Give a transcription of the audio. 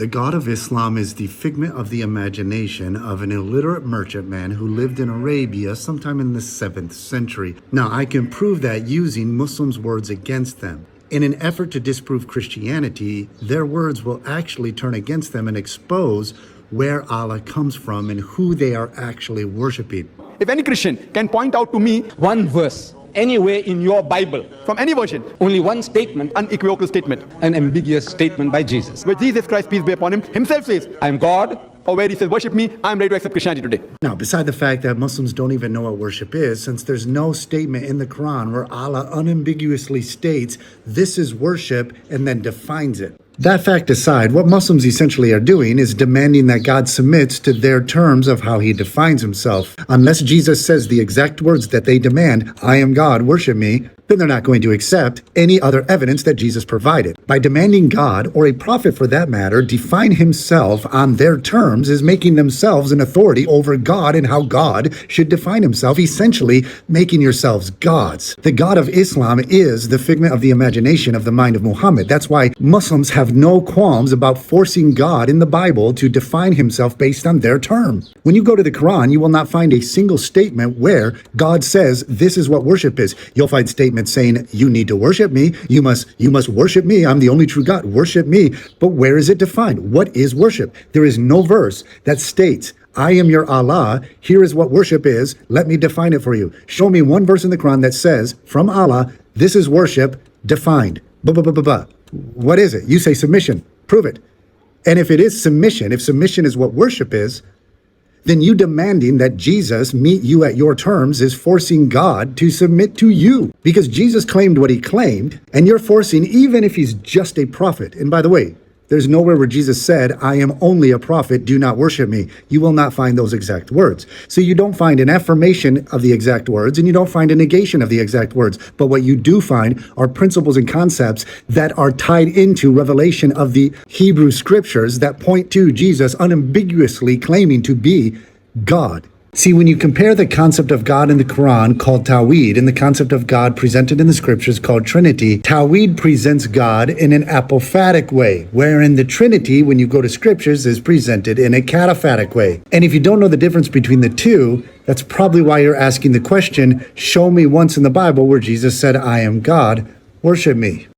The God of Islam is the figment of the imagination of an illiterate merchantman who lived in Arabia sometime in the 7th century. Now, I can prove that using Muslims' words against them. In an effort to disprove Christianity, their words will actually turn against them and expose where Allah comes from and who they are actually worshiping. If any Christian can point out to me one verse anywhere in your Bible, from any version, only one statement, unequivocal statement, an ambiguous statement by Jesus. where Jesus Christ, peace be upon him, himself says, I am God, or where he says, worship me, I'm ready to accept Christianity today. Now, beside the fact that Muslims don't even know what worship is, since there's no statement in the Quran where Allah unambiguously states this is worship and then defines it. That fact aside, what Muslims essentially are doing is demanding that God submits to their terms of how he defines himself. Unless Jesus says the exact words that they demand, I am God, worship me, then they're not going to accept any other evidence that Jesus provided. By demanding God, or a prophet for that matter, define himself on their terms is making themselves an authority over God and how God should define himself, essentially making yourselves gods. The God of Islam is the figment of the imagination of the mind of Muhammad. That's why Muslims have no qualms about forcing God in the Bible to define himself based on their term. When you go to the Quran, you will not find a single statement where God says this is what worship is. You'll find statements saying you need to worship me, you must worship me, I'm the only true God, worship me. But where is it defined? What is worship? There is no verse that states I am your Allah, here is what worship is, let me define it for you. Show me one verse in the Quran that says from Allah, this is worship defined. What is it? You say submission. Prove it. And if it is submission, if submission is what worship is, then you demanding that Jesus meet you at your terms is forcing God to submit to you. Because Jesus claimed what he claimed, and you're forcing, even if he's just a prophet. And by the way, there's nowhere where Jesus said, I am only a prophet, do not worship me. You will not find those exact words. So you don't find an affirmation of the exact words, and you don't find a negation of the exact words. But what you do find are principles and concepts that are tied into revelation of the Hebrew scriptures that point to Jesus unambiguously claiming to be God. See, when you compare the concept of God in the Quran called Tawhid and the concept of God presented in the scriptures called Trinity, Tawhid presents God in an apophatic way, wherein the Trinity, when you go to scriptures, is presented in a cataphatic way. And if you don't know the difference between the two, that's probably why you're asking the question, show me once in the Bible where Jesus said, I am God, worship me.